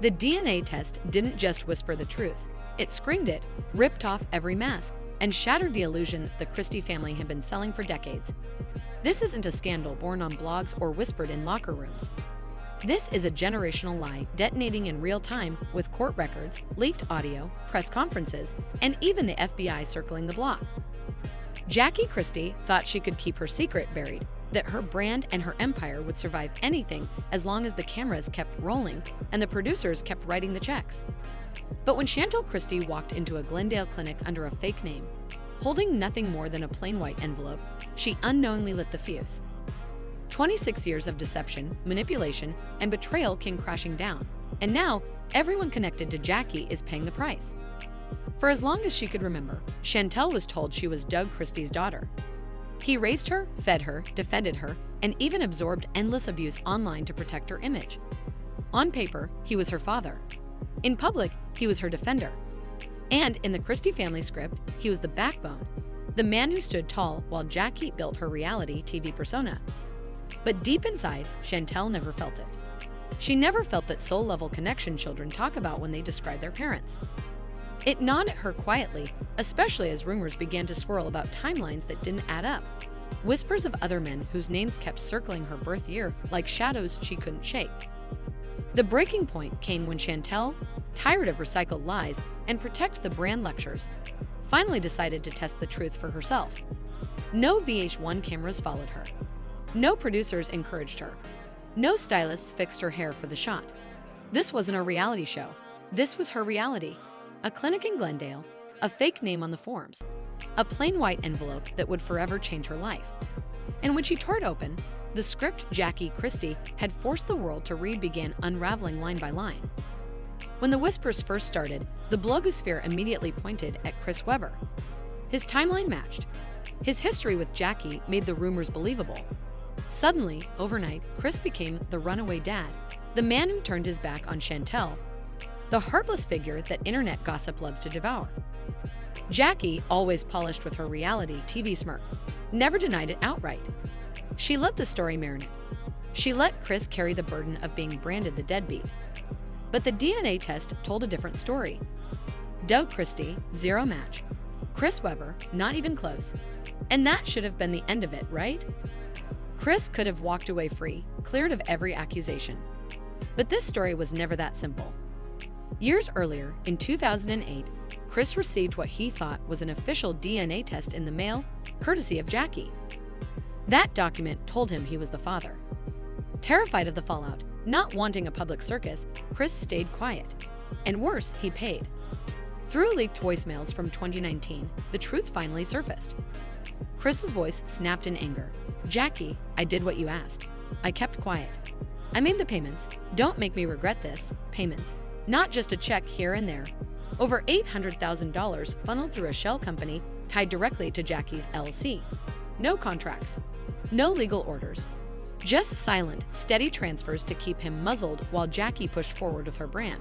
The DNA test didn't just whisper the truth. It screamed it, ripped off every mask, and shattered the illusion the Christie family had been selling for decades. This isn't a scandal born on blogs or whispered in locker rooms. This is a generational lie detonating in real time with court records, leaked audio, press conferences, and even the FBI circling the block. Jackie Christie thought she could keep her secret buried, that her brand and her empire would survive anything as long as the cameras kept rolling and the producers kept writing the checks. But when Chantel Christie walked into a Glendale clinic under a fake name, holding nothing more than a plain white envelope, she unknowingly lit the fuse. 26 years of deception, manipulation, and betrayal came crashing down, and now everyone connected to Jackie is paying the price. For as long as she could remember, Chantel was told she was Doug Christie's daughter. He raised her, fed her, defended her, and even absorbed endless abuse online to protect her image. On paper, he was her father. In public, he was her defender. And in the Christie family script, he was the backbone, the man who stood tall while Jackie built her reality TV persona. But deep inside, Chantel never felt it. She never felt that soul-level connection children talk about when they describe their parents. It gnawed at her quietly, especially as rumors began to swirl about timelines that didn't add up. Whispers of other men whose names kept circling her birth year like shadows she couldn't shake. The breaking point came when Chantel, tired of recycled lies and protect the brand lectures, finally decided to test the truth for herself. No VH1 cameras followed her. No producers encouraged her. No stylists fixed her hair for the shot. This wasn't a reality show. This was her reality. A clinic in Glendale, a fake name on the forms, a plain white envelope that would forever change her life. And when she tore it open, the script Jackie Christie had forced the world to read began unraveling line by line. When the whispers first started, the blogosphere immediately pointed at Chris Webber. His timeline matched. His history with Jackie made the rumors believable. Suddenly, overnight, Chris became the runaway dad, the man who turned his back on Chantel, the heartless figure that internet gossip loves to devour. Jackie, always polished with her reality TV smirk, never denied it outright. She let the story marinate. She let Chris carry the burden of being branded the deadbeat. But the DNA test told a different story. Doug Christie, zero match. Chris Webber, not even close. And that should have been the end of it, right? Chris could have walked away free, cleared of every accusation. But this story was never that simple. Years earlier, in 2008, Chris received what he thought was an official DNA test in the mail, courtesy of Jackie. That document told him he was the father. Terrified of the fallout, not wanting a public circus, Chris stayed quiet. And worse, he paid. Through leaked voicemails from 2019, the truth finally surfaced. Chris's voice snapped in anger. "Jackie, I did what you asked. I kept quiet. I made the payments. Don't make me regret this. Payments. Not just a check here and there. Over $800,000 funneled through a shell company tied directly to Jackie's LLC. No contracts. No legal orders. Just silent, steady transfers to keep him muzzled while Jackie pushed forward with her brand."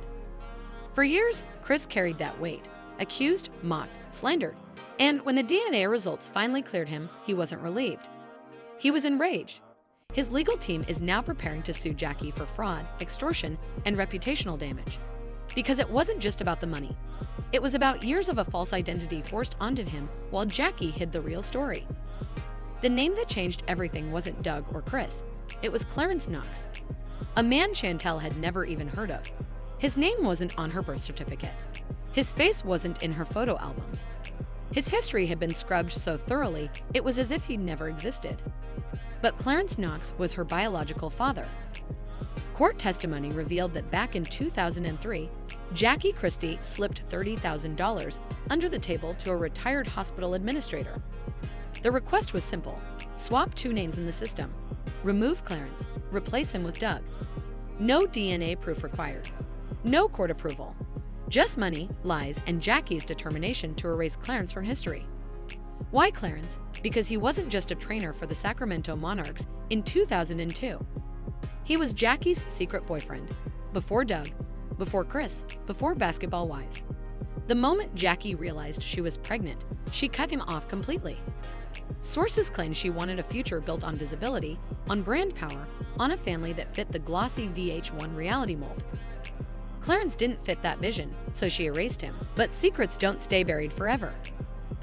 For years, Chris carried that weight, accused, mocked, slandered. And when the DNA results finally cleared him, he wasn't relieved. He was enraged. His legal team is now preparing to sue Jackie for fraud, extortion, and reputational damage. Because it wasn't just about the money. It was about years of a false identity forced onto him while Jackie hid the real story. The name that changed everything wasn't Doug or Chris. It was Clarence Knox, a man Chantel had never even heard of. His name wasn't on her birth certificate. His face wasn't in her photo albums. His history had been scrubbed so thoroughly, it was as if he'd never existed. But Clarence Knox was her biological father. Court testimony revealed that back in 2003, Jackie Christie slipped $30,000 under the table to a retired hospital administrator. The request was simple: swap two names in the system. Remove Clarence, replace him with Doug. No DNA proof required. No court approval. Just money, lies, and Jackie's determination to erase Clarence from history. Why Clarence? Because he wasn't just a trainer for the Sacramento Monarchs in 2002. He was Jackie's secret boyfriend. Before Doug, before Chris, before basketball wives. The moment Jackie realized she was pregnant, she cut him off completely. Sources claim she wanted a future built on visibility, on brand power, on a family that fit the glossy VH1 reality mold. Clarence didn't fit that vision, so she erased him. But secrets don't stay buried forever.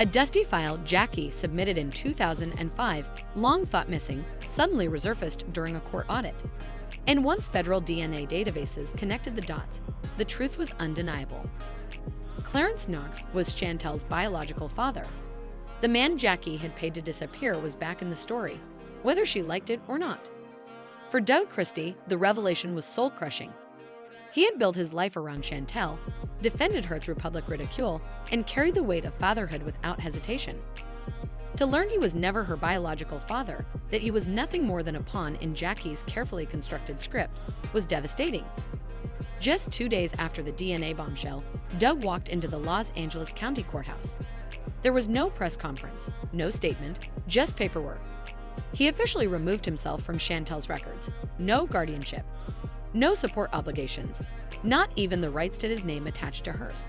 A dusty file Jackie submitted in 2005, long thought missing, suddenly resurfaced during a court audit. And once federal DNA databases connected the dots, the truth was undeniable. Clarence Knox was Chantel's biological father. The man Jackie had paid to disappear was back in the story, whether she liked it or not. For Doug Christie, the revelation was soul-crushing. He had built his life around Chantel, defended her through public ridicule, and carried the weight of fatherhood without hesitation. To learn he was never her biological father, that he was nothing more than a pawn in Jackie's carefully constructed script, was devastating. Just 2 days after the DNA bombshell, Doug walked into the Los Angeles County Courthouse. There was no press conference, no statement, just paperwork. He officially removed himself from Chantel's records. No guardianship, no support obligations, not even the rights to his name attached to hers.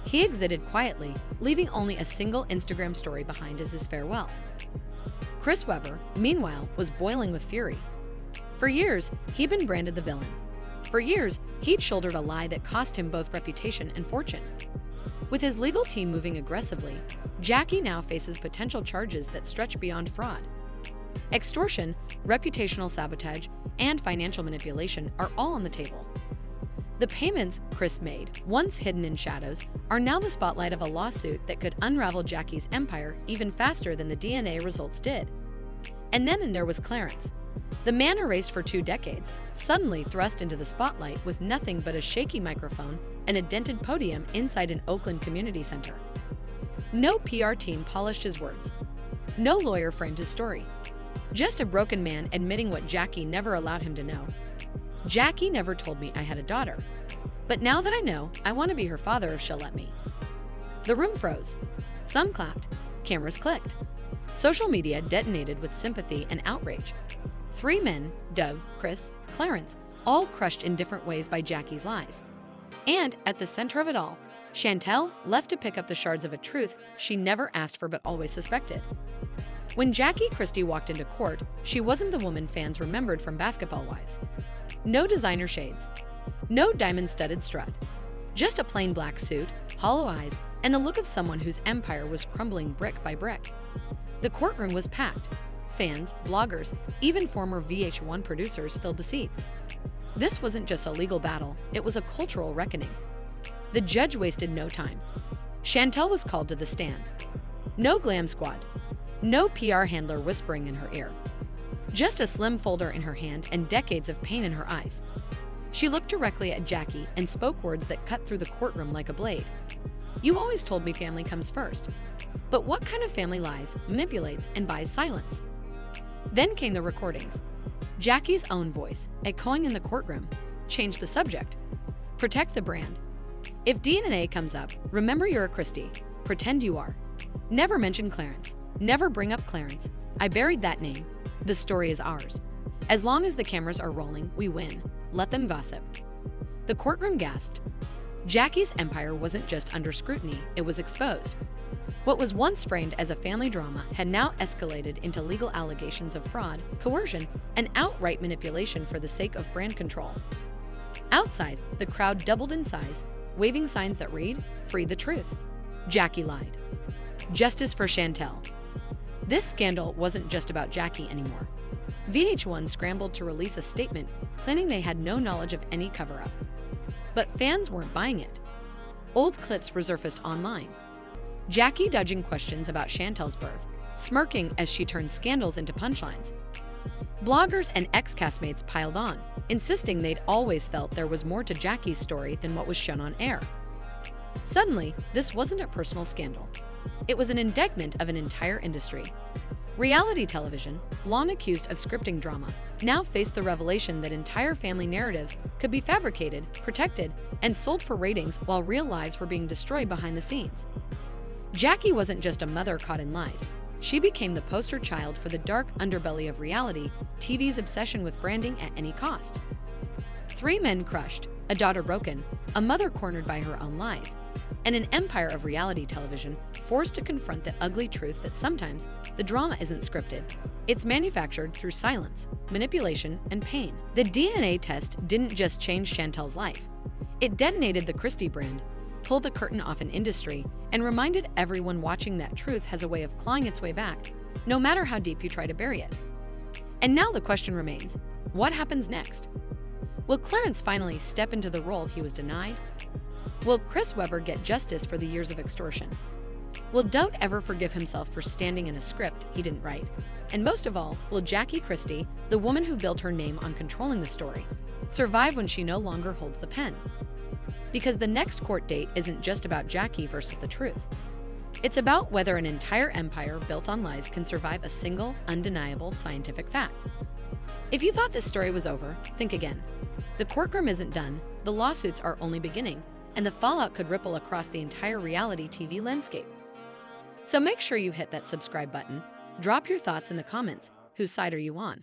He exited quietly, leaving only a single Instagram story behind as his farewell. Chris Webber, meanwhile, was boiling with fury. For years, he'd been branded the villain. For years, he'd shouldered a lie that cost him both reputation and fortune. With his legal team moving aggressively, Jackie now faces potential charges that stretch beyond fraud. Extortion, reputational sabotage, and financial manipulation are all on the table. The payments Chris made, once hidden in shadows, are now the spotlight of a lawsuit that could unravel Jackie's empire even faster than the DNA results did. And then there was Clarence. The man erased for 2 decades, suddenly thrust into the spotlight with nothing but a shaky microphone and a dented podium inside an Oakland community center. No PR team polished his words. No lawyer framed his story. Just a broken man admitting what Jackie never allowed him to know. Jackie never told me I had a daughter. But now that I know, I want to be her father if she'll let me. The room froze. Some clapped. Cameras clicked. Social media detonated with sympathy and outrage. 3 men, Doug, Chris, Clarence, all crushed in different ways by Jackie's lies. And at the center of it all, Chantel, left to pick up the shards of a truth she never asked for but always suspected. When Jackie Christie walked into court, she wasn't the woman fans remembered from Basketball Wives. No designer shades, no diamond-studded strut, just a plain black suit, hollow eyes, and the look of someone whose empire was crumbling brick by brick. The courtroom was packed. Fans, bloggers, even former VH1 producers filled the seats. This wasn't just a legal battle, it was a cultural reckoning. The judge wasted no time. Chantel was called to the stand. No glam squad. No PR handler whispering in her ear. Just a slim folder in her hand and decades of pain in her eyes. She looked directly at Jackie and spoke words that cut through the courtroom like a blade. "You always told me family comes first. But what kind of family lies, manipulates, and buys silence?" Then came the recordings. Jackie's own voice, echoing in the courtroom, changed the subject. Protect the brand. If DNA comes up, remember you're a Christie. Pretend you are. Never mention Clarence. Never bring up Clarence. I buried that name. The story is ours. As long as the cameras are rolling, we win. Let them gossip. The courtroom gasped. Jackie's empire wasn't just under scrutiny, it was exposed. What was once framed as a family drama had now escalated into legal allegations of fraud, coercion, and outright manipulation for the sake of brand control. Outside, the crowd doubled in size, waving signs that read, "Free the truth." Jackie lied. Justice for Chantel. This scandal wasn't just about Jackie anymore. VH1 scrambled to release a statement claiming they had no knowledge of any cover-up. But fans weren't buying it. Old clips resurfaced online. Jackie dodging questions about Chantel's birth, smirking as she turned scandals into punchlines. Bloggers and ex-castmates piled on, insisting they'd always felt there was more to Jackie's story than what was shown on air. Suddenly, this wasn't a personal scandal. It was an indictment of an entire industry. Reality television, long accused of scripting drama, now faced the revelation that entire family narratives could be fabricated, protected, and sold for ratings while real lives were being destroyed behind the scenes. Jackie wasn't just a mother caught in lies. She became the poster child for the dark underbelly of reality, TV's obsession with branding at any cost. 3 men crushed, a daughter broken, a mother cornered by her own lies, and an empire of reality television forced to confront the ugly truth that sometimes the drama isn't scripted. It's manufactured through silence, manipulation, and pain. The DNA test didn't just change Chantel's life. It detonated the Christie brand, pulled the curtain off an industry, and reminded everyone watching that truth has a way of clawing its way back, no matter how deep you try to bury it. And now the question remains, what happens next? Will Clarence finally step into the role he was denied? Will Chris Webber get justice for the years of extortion? Will Doubt ever forgive himself for standing in a script he didn't write? And most of all, will Jackie Christie, the woman who built her name on controlling the story, survive when she no longer holds the pen? Because the next court date isn't just about Jackie versus the truth. It's about whether an entire empire built on lies can survive a single, undeniable scientific fact. If you thought this story was over, think again. The courtroom isn't done, the lawsuits are only beginning, and the fallout could ripple across the entire reality TV landscape. So make sure you hit that subscribe button. Drop your thoughts in the comments. Whose side are you on?